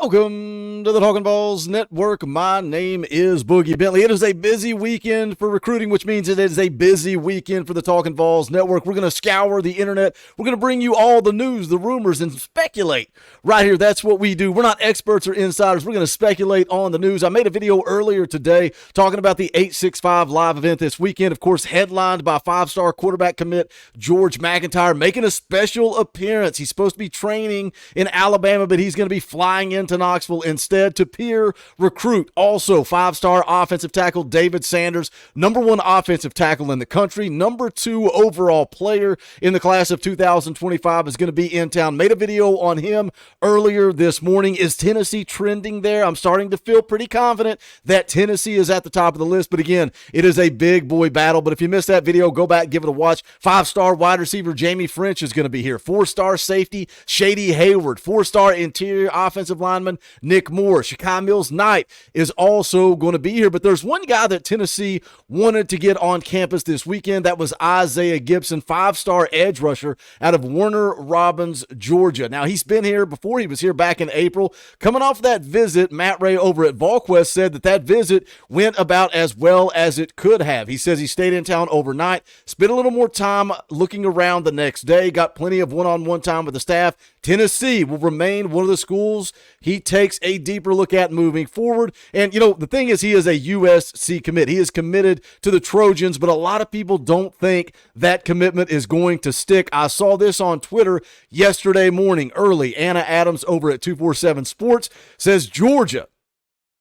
Welcome to the Talkin VAWLS Network. My name is Boogie Bentley. It is a busy weekend for recruiting, which means it is a busy weekend for the Talkin VAWLS Network. We're going to scour the internet. We're going to bring you all the news, the rumors, and speculate right here. That's what we do. We're not experts or insiders. We're going to speculate on the news. I made a video earlier today talking about the 865 live event this weekend, of course, headlined by five-star quarterback commit George McIntyre making a special appearance. He's supposed to be training in Alabama, but he's going to be flying into Knoxville instead to peer recruit. Also, five-star offensive tackle David Sanders, #1 offensive tackle in the country, #2 overall player in the class of 2025, is going to be in town. Made a video on him earlier this morning. Is Tennessee trending there? I'm starting to feel pretty confident that Tennessee is at the top of the list, but again, it is a big boy battle. But if you missed that video, go back, give it a watch. Five-star wide receiver Jamie French is going to be here. Four-star safety Shady Hayward. Four-star interior offensive lineman Nick Moore. Shakai Mills-Knight is also going to be here, but there's one guy that Tennessee wanted to get on campus this weekend. That was Isaiah Gibson, five-star edge rusher out of Warner Robins, Georgia. Now, he's been here before. He was here back in April. Coming off that visit, Matt Ray over at VolQuest said that visit went about as well as it could have. He says he stayed in town overnight, spent a little more time looking around the next day, got plenty of one-on-one time with the staff. Tennessee will remain one of the schools he takes a deeper look at moving forward. And, the thing is, he is a USC commit. He is committed to the Trojans, but a lot of people don't think that commitment is going to stick. I saw this on Twitter yesterday morning early. Anna Adams over at 247 Sports says Georgia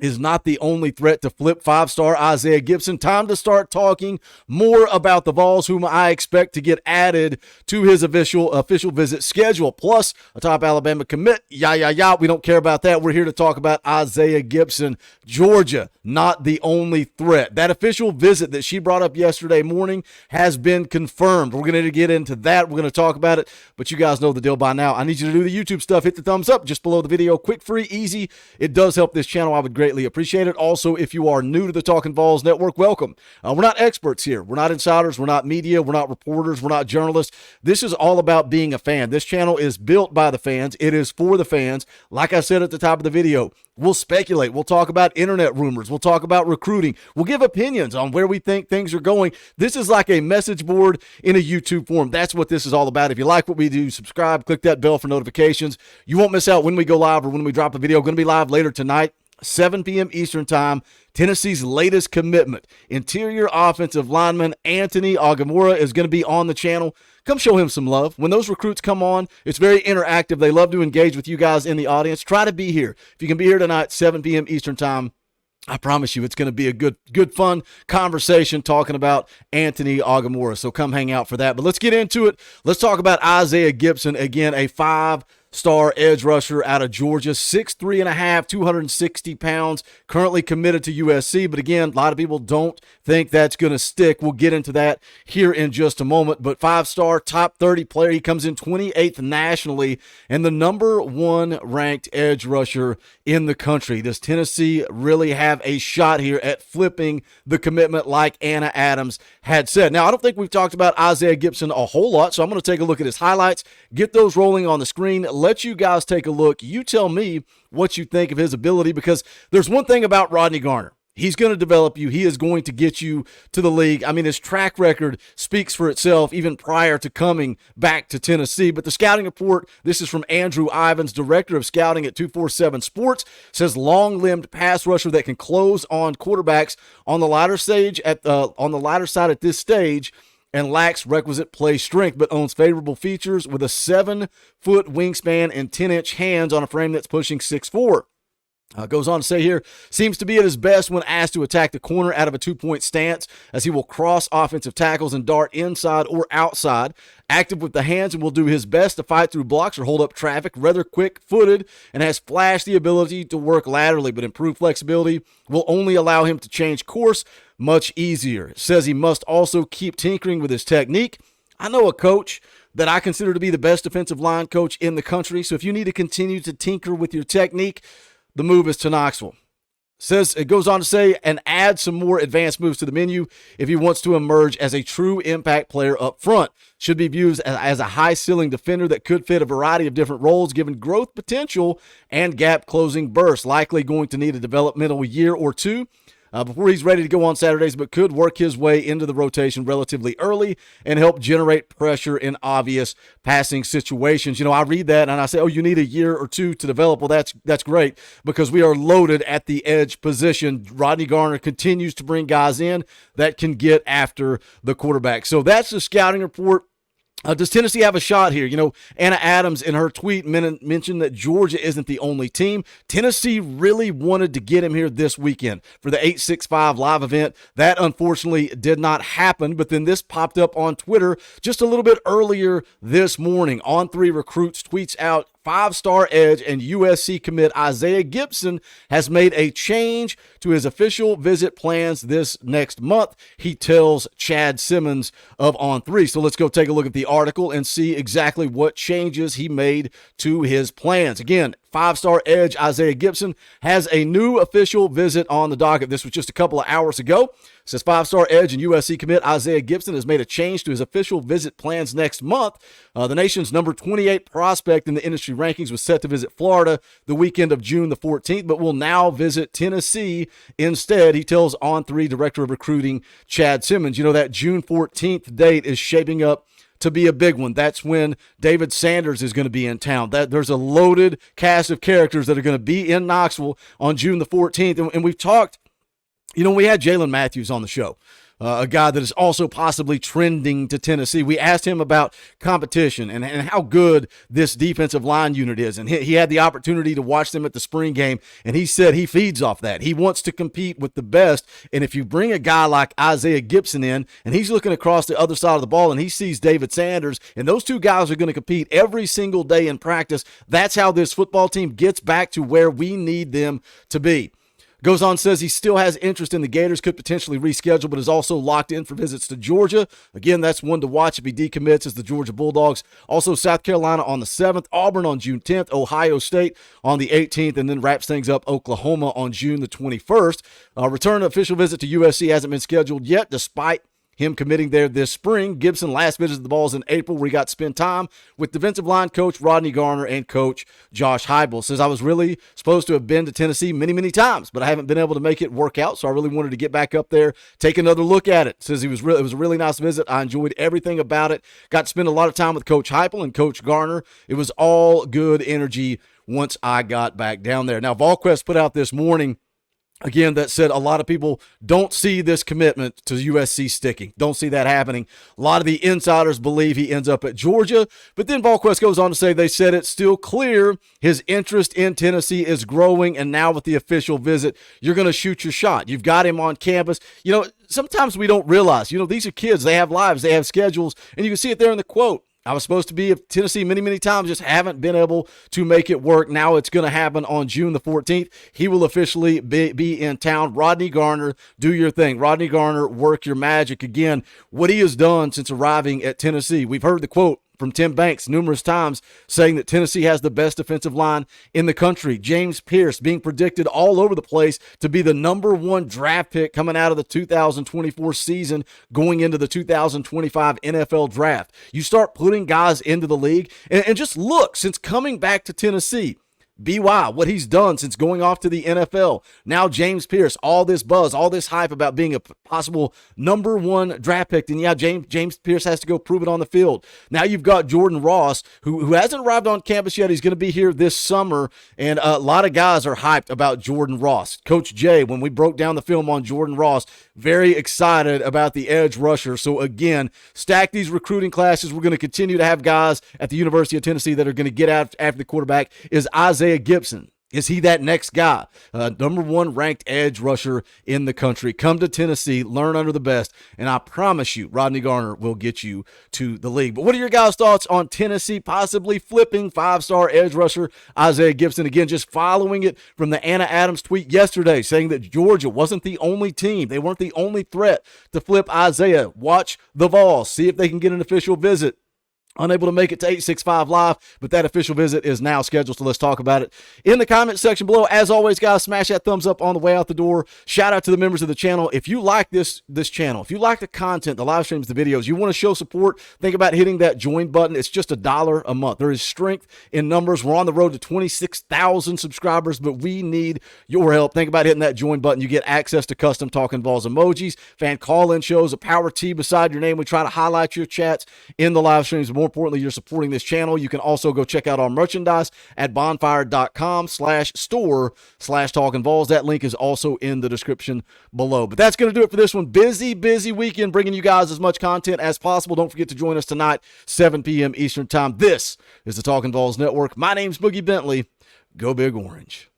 is not the only threat to flip five-star Isaiah Gibson. Time to start talking more about the Vols, whom I expect to get added to his official visit schedule. Plus, a top Alabama commit. We don't care about that. We're here to talk about Isaiah Gibson. Georgia, not the only threat. That official visit that she brought up yesterday morning has been confirmed. We're going to get into that. We're going to talk about it, but you guys know the deal by now. I need you to do the YouTube stuff. Hit the thumbs up just below the video. Quick, free, easy. It does help this channel. I would greatly appreciate it. Also, if you are new to the Talkin VAWLS Network, welcome. We're not experts here. We're not insiders. We're not media. We're not reporters. We're not journalists. This is all about being a fan. This channel is built by the fans. It is for the fans. Like I said at the top of the video, we'll speculate. We'll talk about internet rumors. We'll talk about recruiting. We'll give opinions on where we think things are going. This is like a message board in a YouTube form. That's what this is all about. If you like what we do, subscribe, click that bell for notifications. You won't miss out when we go live or when we drop a video. Going to be live later tonight, 7 p.m. Eastern time. Tennessee's latest commitment, interior offensive lineman Anthony Agamora, is going to be on the channel. Come show him some love. When those recruits come on, it's very interactive. They love to engage with you guys in the audience. Try to be here. If you can be here tonight, 7 p.m. Eastern time, I promise you it's going to be a good, fun conversation talking about Anthony Agamora. So come hang out for that. But let's get into it. Let's talk about Isaiah Gibson. Again, a five-star edge rusher out of Georgia, 6'3.5", 260 pounds, currently committed to USC. But again, a lot of people don't think that's going to stick. We'll get into that here in just a moment. But five-star, top 30 player. He comes in 28th nationally and the #1 ranked edge rusher in the country. Does Tennessee really have a shot here at flipping the commitment like Anna Adams had said? Now, I don't think we've talked about Isaiah Gibson a whole lot, so I'm going to take a look at his highlights, get those rolling on the screen, let you guys take a look. You tell me what you think of his ability, because there's one thing about Rodney Garner. He's going to develop you. He is going to get you to the league. I mean, his track record speaks for itself even prior to coming back to Tennessee. But the scouting report, this is from Andrew Ivins, director of scouting at 247 Sports, says long-limbed pass rusher that can close on quarterbacks on the lighter side at this stage, and lacks requisite play strength, but owns favorable features with a 7-foot wingspan and 10-inch hands on a frame that's pushing 6'4". Goes on to say here, seems to be at his best when asked to attack the corner out of a two-point stance, as he will cross offensive tackles and dart inside or outside. Active with the hands and will do his best to fight through blocks or hold up traffic. Rather quick-footed and has flashed the ability to work laterally, but improved flexibility will only allow him to change course much easier. Says he must also keep tinkering with his technique. I know a coach that I consider to be the best defensive line coach in the country, so if you need to continue to tinker with your technique, the move is to Knoxville. Says it goes on to say, and add some more advanced moves to the menu if he wants to emerge as a true impact player up front. Should be viewed as a high ceiling defender that could fit a variety of different roles given growth potential and gap closing burst. Likely going to need a developmental year or two before he's ready to go on Saturdays, but could work his way into the rotation relatively early and help generate pressure in obvious passing situations. I read that and I say, oh, you need a year or two to develop. Well, that's great because we are loaded at the edge position. Rodney Garner continues to bring guys in that can get after the quarterback. So that's the scouting report. Does Tennessee have a shot here? Anna Adams in her tweet mentioned that Georgia isn't the only team. Tennessee really wanted to get him here this weekend for the 865 live event. That unfortunately did not happen, but then this popped up on Twitter just a little bit earlier this morning. On3 Recruits tweets out, 5-star edge and USC commit Isaiah Gibson has made a change to his official visit plans this next month, he tells Chad Simmons of On3. So let's go take a look at the article and see exactly what changes he made to his plans. Again, 5-star edge Isaiah Gibson has a new official visit on the docket. This was just a couple of hours ago. It says 5-star edge and USC commit Isaiah Gibson has made a change to his official visit plans next month. The nation's number 28 prospect in the industry rankings was set to visit Florida the weekend of June the 14th, but will now visit Tennessee instead, he tells On3 Director of Recruiting Chad Simmons. That June 14th date is shaping up to be a big one. That's when David Sanders is going to be in town. There's a loaded cast of characters that are going to be in Knoxville on June the 14th. And we've talked, we had Jalen Matthews on the show, a guy that is also possibly trending to Tennessee. We asked him about competition and how good this defensive line unit is. And he had the opportunity to watch them at the spring game, and he said he feeds off that. He wants to compete with the best. And if you bring a guy like Isaiah Gibson in, and he's looking across the other side of the ball, and he sees David Sanders, and those two guys are going to compete every single day in practice, that's how this football team gets back to where we need them to be. Goes on, says he still has interest in the Gators, could potentially reschedule, but is also locked in for visits to Georgia. Again, that's one to watch if he decommits as the Georgia Bulldogs. Also, South Carolina on the 7th, Auburn on June 10th, Ohio State on the 18th, and then wraps things up Oklahoma on June the 21st. Return official visit to USC hasn't been scheduled yet, despite him committing there this spring. Gibson last visited the Vols in April, where he got to spend time with defensive line coach Rodney Garner and coach Josh Heupel. Says, I was really supposed to have been to Tennessee many, many times, but I haven't been able to make it work out, so I really wanted to get back up there, take another look at it. Says it was a really nice visit. I enjoyed everything about it. Got to spend a lot of time with Coach Heupel and Coach Garner. It was all good energy once I got back down there. Now, VolQuest put out this morning, again, that said a lot of people don't see this commitment to USC sticking. Don't see that happening. A lot of the insiders believe he ends up at Georgia. But then VolQuest goes on to say they said it's still clear his interest in Tennessee is growing, and now with the official visit, you're going to shoot your shot. You've got him on campus. Sometimes we don't realize, these are kids. They have lives. They have schedules. And you can see it there in the quote. I was supposed to be at Tennessee many, many times, just haven't been able to make it work. Now it's going to happen on June the 14th. He will officially be in town. Rodney Garner, do your thing. Rodney Garner, work your magic. Again, what he has done since arriving at Tennessee. We've heard the quote from Tim Banks numerous times saying that Tennessee has the best defensive line in the country. James Pierce being predicted all over the place to be the number 1 draft pick coming out of the 2024 season, going into the 2025 NFL draft. You start putting guys into the league, and just look, since coming back to Tennessee, BY, what he's done since going off to the NFL. Now James Pierce, all this buzz, all this hype about being a possible number 1 draft pick. And yeah, James Pierce has to go prove it on the field. Now you've got Jordan Ross, who hasn't arrived on campus yet. He's going to be here this summer, and a lot of guys are hyped about Jordan Ross. Coach Jay, when we broke down the film on Jordan Ross, very excited about the edge rusher. So again, stack these recruiting classes. We're going to continue to have guys at the University of Tennessee that are going to get out after the quarterback. Is Isaiah Gibson. Is he that next guy? Number 1 ranked edge rusher in the country. Come to Tennessee, learn under the best, and I promise you, Rodney Garner will get you to the league. But what are your guys' thoughts on Tennessee possibly flipping 5-star edge rusher Isaiah Gibson? Again, just following it from the Anna Adams tweet yesterday, saying that Georgia wasn't the only team. They weren't the only threat to flip Isaiah. Watch the Vols. See if they can get an official visit Unable to make it to 865 Live, but that official visit is now scheduled, so let's talk about it in the comment section below. As always, guys, smash that thumbs up on the way out the door. Shout out to the members of the channel. If you like this channel, if you like the content, the live streams, the videos, you want to show support, think about hitting that join button. It's just $1 a month. There is strength in numbers. We're on the road to 26,000 subscribers, but we need your help. Think about hitting that join button. You get access to custom Talkin VAWLS emojis, fan call-in shows, a power T beside your name. We try to highlight your chats in the live streams. More importantly, you're supporting this channel. You can also go check out our merchandise at bonfire.com/store/Talkin VAWLS. That link is also in the description below. But that's going to do it for this one. Busy weekend, bringing you guys as much content as possible. Don't forget to join us tonight, 7 p.m. Eastern time. This is the Talkin VAWLS Network. My name's Boogie Bentley. Go Big Orange.